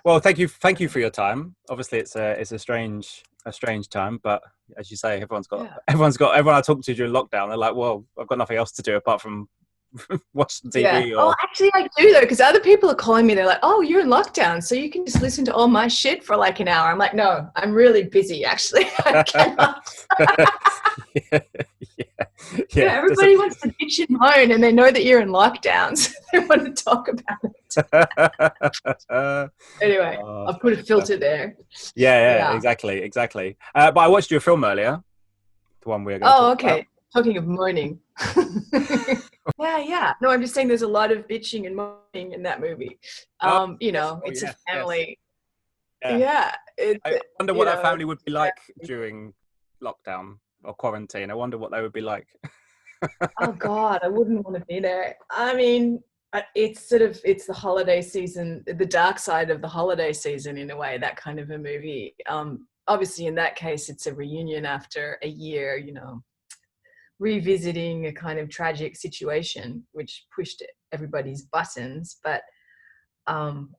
Well, thank you for your time. Obviously, it's a strange time, but as you say, Yeah. everyone I talk to during lockdown. They're like, well, I've got nothing else to do apart from watch Yeah. TV Oh, or actually, I do though, because other people are calling me. They're like, "Oh, you're in lockdown, so you can just listen to all my shit for like an hour." I'm like, "No, I'm really busy. Actually, I cannot." yeah, Yeah, yeah. everybody wants to bitch and moan, and they know that you're in lockdown, so they want to talk about it. Anyway, Oh, I'll put a funny stuff. filter there. Yeah, Yeah. exactly. But I watched your film earlier, the one we are going to talk Oh, about. okay. Talking of moaning. Yeah. No, I'm just saying there's a lot of bitching and moaning in that movie. Oh, yes. Oh, It's a yes. family. Yeah. Yeah. I wonder what that family would It's be like during lockdown or quarantine. I wonder what they would be like. oh God, I wouldn't want to be there. I mean, it's the holiday season, the dark side of the holiday season in a way, that kind of a movie. Obviously in that case, it's a reunion after a year, revisiting a kind of tragic situation, which pushed everybody's buttons. But um,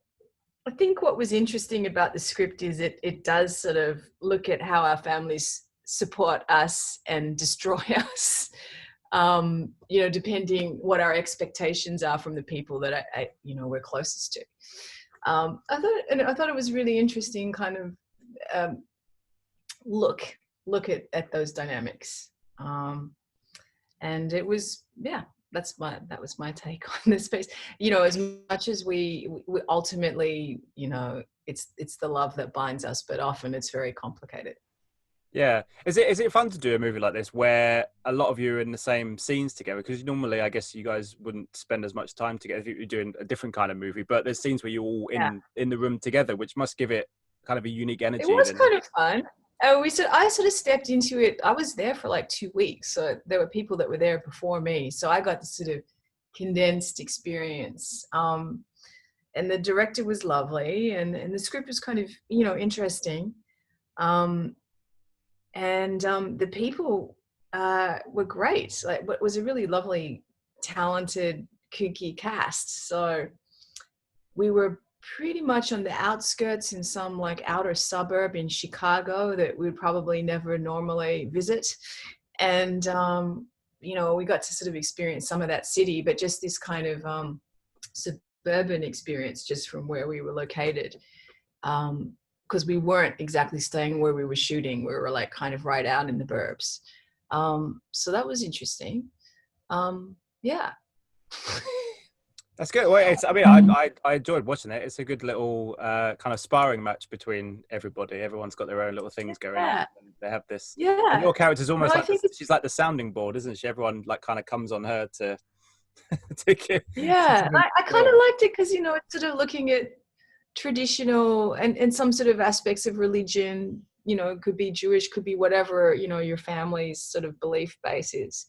I think what was interesting about the script is it does sort of look at how our families support us and destroy us. Depending what our expectations are from the people that we're closest to. I thought it was really interesting, kind of um, look at those dynamics, and it was that was my take on this space. As much as we ultimately, it's the love that binds us, but often it's very complicated. Yeah. Is it fun to do a movie like this where a lot of you are in the same scenes together? Because normally, I guess you guys wouldn't spend as much time together if you were doing a different kind of movie. But there's scenes where you're all Yeah. in the room together, which must give it kind of a unique It energy. was Than kind of fun. I sort of stepped into it. I was there for like 2 weeks, so there were people that were there before me. So I got this sort of condensed experience. And the director was lovely, and the script was kind of interesting. Um, and the people were great. Like, it was a really lovely, talented, kooky cast. So we were pretty much on the outskirts in some like outer suburb in Chicago that we'd probably never normally visit. And, we got to sort of experience some of that city, but just this kind of suburban experience just from where we were located. Because we weren't exactly staying where we were shooting. We were like kind of right out in the burbs. So that was interesting. Yeah. That's good. Well, I enjoyed watching it. It's a good little kind of sparring match between everybody. Everyone's got their own little things going on. Yeah. And they have this. And Yeah. your character's No, almost I like think she's like the sounding board, isn't she? Everyone like kind of comes on her to to give. yeah. I kind of Yeah. liked it because, it's sort of looking at traditional and some sort of aspects of religion, it could be Jewish, could be whatever, your family's sort of belief base is.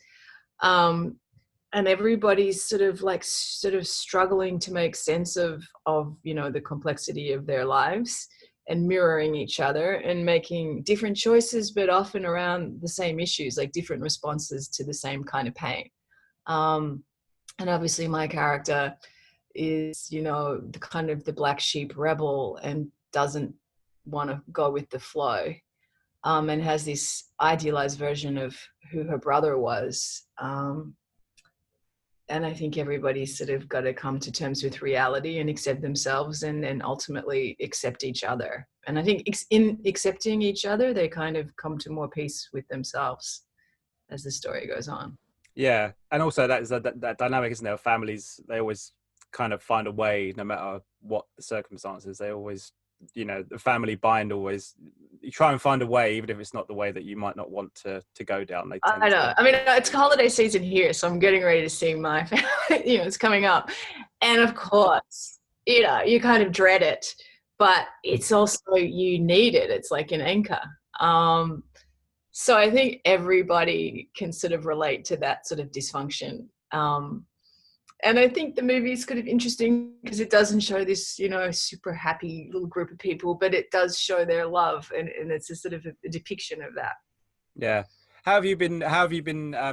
And everybody's sort of struggling to make sense of the complexity of their lives and mirroring each other and making different choices, but often around the same issues, like different responses to the same kind of pain. And obviously my character is, the kind of the black sheep rebel and doesn't want to go with the flow, and has this idealized version of who her brother was. And I think everybody's sort of got to come to terms with reality and accept themselves and then ultimately accept each other. And I think in accepting each other, they kind of come to more peace with themselves as the story goes on. Yeah, and also that dynamic, isn't there? Families, they always kind of find a way, no matter what the circumstances. They always, the family bind always. You try and find a way, even if it's not the way that you might not want to go down. They tend I to. know. I mean, it's holiday season here, so I'm getting ready to see my family. It's coming up. And of course, you kind of dread it, but it's also, you need it. It's like an anchor. So I think everybody can sort of relate to that sort of dysfunction. And I think the movie is kind of interesting because it doesn't show this, super happy little group of people, but it does show their love, and it's a sort of a depiction of that. Yeah. How have you been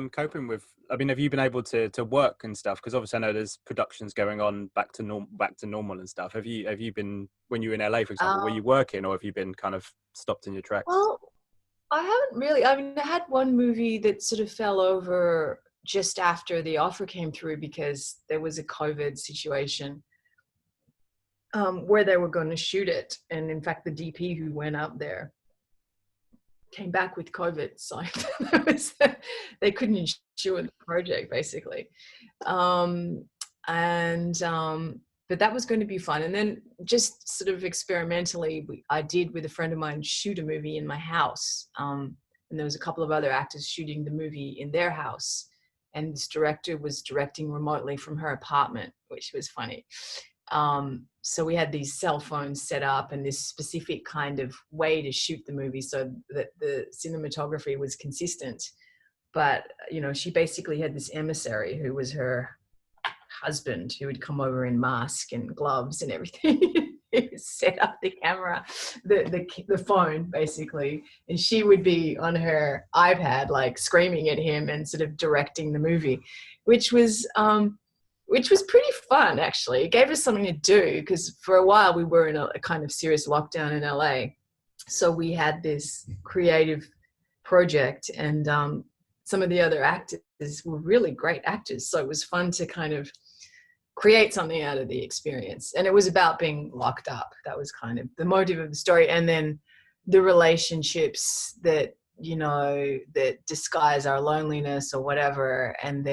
coping with I mean, have you been able to work and stuff? Because obviously I know there's productions going on back to normal and stuff. Have you been, when you were in LA, for example, were Um, you working, or have you been kind of stopped in your tracks? well, I haven't really. I mean, I had one movie that sort of fell over just after the offer came through because there was a COVID situation where they were going to shoot it. And in fact, the DP who went up there came back with COVID. So they couldn't ensure the project, basically. Um, and but that was going to be fun. And then just sort of experimentally, I did with a friend of mine shoot a movie in my house. And there was a couple of other actors shooting the movie in their house. And this director was directing remotely from her apartment, which was funny. So we had these cell phones set up and this specific kind of way to shoot the movie so that the cinematography was consistent. But, you know, she basically had this emissary who was her husband who would come over in mask and gloves and everything. Set up the camera, the phone basically, and she would be on her iPad like screaming at him and sort of directing the movie, which was pretty fun actually. It gave us something to do because for a while we were in a kind of serious lockdown in LA, so we had this creative project, and some of the other actors were really great actors, so it was fun to kind of create something out of the experience. And it was about being locked up. That was kind of the motive of the story. And then the relationships that, you know, that disguise our loneliness or whatever. And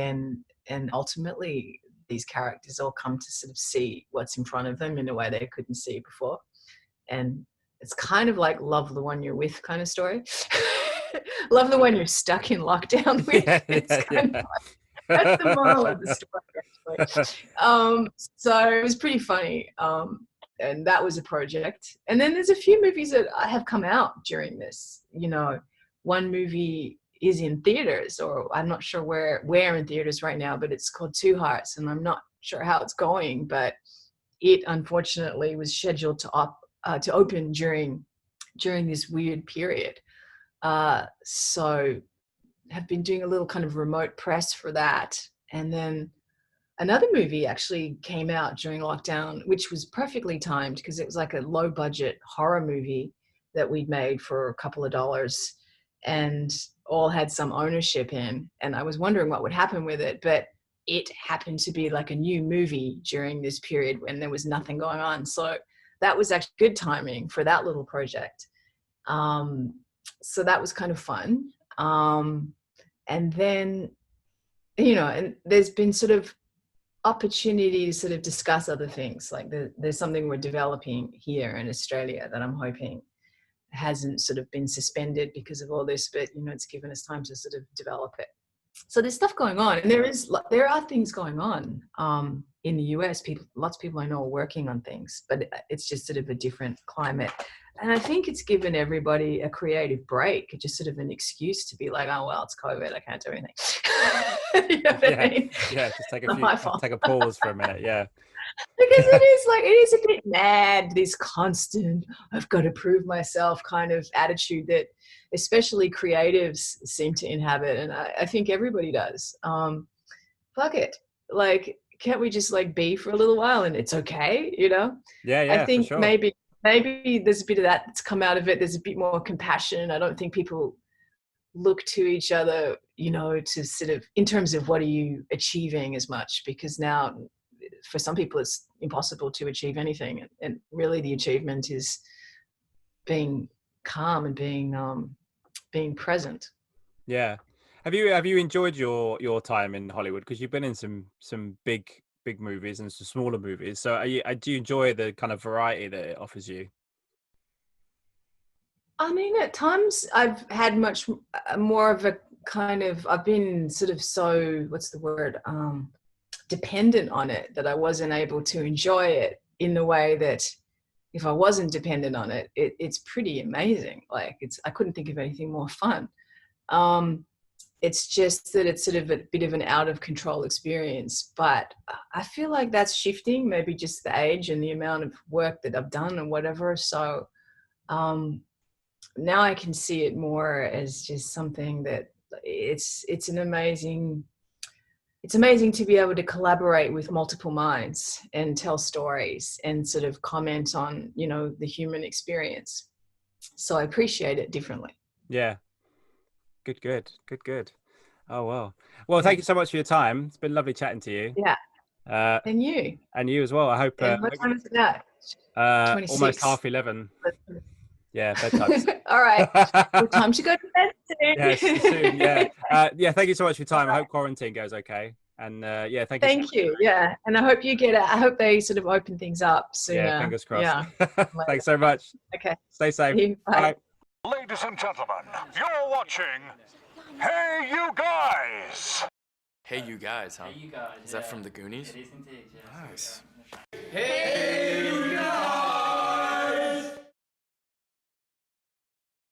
ultimately these characters all come to sort of see what's in front of them in a way they couldn't see before. And it's kind of like Love the One You're With kind of story. Love the one you're stuck in lockdown with. Yeah, It's yeah, kind yeah. of, that's the moral of the story, actually. So it was pretty funny. And that was a project. And then there's a few movies that have come out during this. You know, one movie is in theaters, or I'm not sure where in theaters right now, but it's called Two Hearts, and I'm not sure how it's going, but it unfortunately was scheduled to open during this weird period. So have been doing a little kind of remote press for that. And then another movie actually came out during lockdown, which was perfectly timed because it was like a low budget horror movie that we'd made for a couple of dollars and all had some ownership in. And I was wondering what would happen with it, but it happened to be like a new movie during this period when there was nothing going on. So that was actually good timing for that little project. So that was kind of fun. And then, you know, and there's been sort of opportunity to sort of discuss other things. Like there's something we're developing here in Australia that I'm hoping hasn't sort of been suspended because of all this, but, you know, it's given us time to sort of develop it. So there's stuff going on, and there are things going on in the US. Lots of people I know are working on things, but it's just sort of a different climate. And I think it's given everybody a creative break, just sort of an excuse to be like, oh, well, it's COVID, I can't do anything. You know what I mean? Yeah, just take a My pause for a minute. Yeah. because it is a bit mad, this constant I've got to prove myself kind of attitude that especially creatives seem to inhabit, and I think everybody does. Fuck it, like, can't we just like be for a little while and it's okay, you know? Yeah, I yeah, for think sure. maybe there's a bit of that that's come out of it. There's a bit more compassion. I don't think people look to each other, you know, to sort of in terms of what are you achieving as much, because now for some people it's impossible to achieve anything, and really the achievement is being calm and being present. Yeah. Have you enjoyed your time in Hollywood? Because you've been in some big movies and some smaller movies. So do you enjoy the kind of variety that it offers you? I mean, at times I've had much more of a kind of, I've been sort of so, what's the word, dependent on it, that I wasn't able to enjoy it in the way that if I wasn't dependent on it, it's pretty amazing. Like I couldn't think of anything more fun. It's just that it's sort of a bit of an out of control experience, but I feel like that's shifting, maybe just the age and the amount of work that I've done and whatever. So now I can see it more as just something that it's an amazing it's amazing to be able to collaborate with multiple minds and tell stories and sort of comment on, you know, the human experience. So I appreciate it differently. Yeah. Good. Oh, well, thank you so much for your time. It's been lovely chatting to you. Yeah. Uh, And you. and you as well. I hope. And what time is it now? Almost 11:30. Yeah, bedtime. All right. Well, time to go to bed soon. Yes, soon. Yeah. Yeah. Thank you so much for your time. I hope quarantine goes okay. And yeah, thank you. Thank you. Yeah. And I hope you get it. I hope they sort of open things up sooner. Yeah, fingers crossed. Yeah. Thanks so much. Okay. Stay safe. Bye. Ladies and gentlemen, you're watching Hey You Guys! Hey You Guys, huh? Hey, you guys. Is that from the Goonies? It is indeed, yes. Nice. Hey,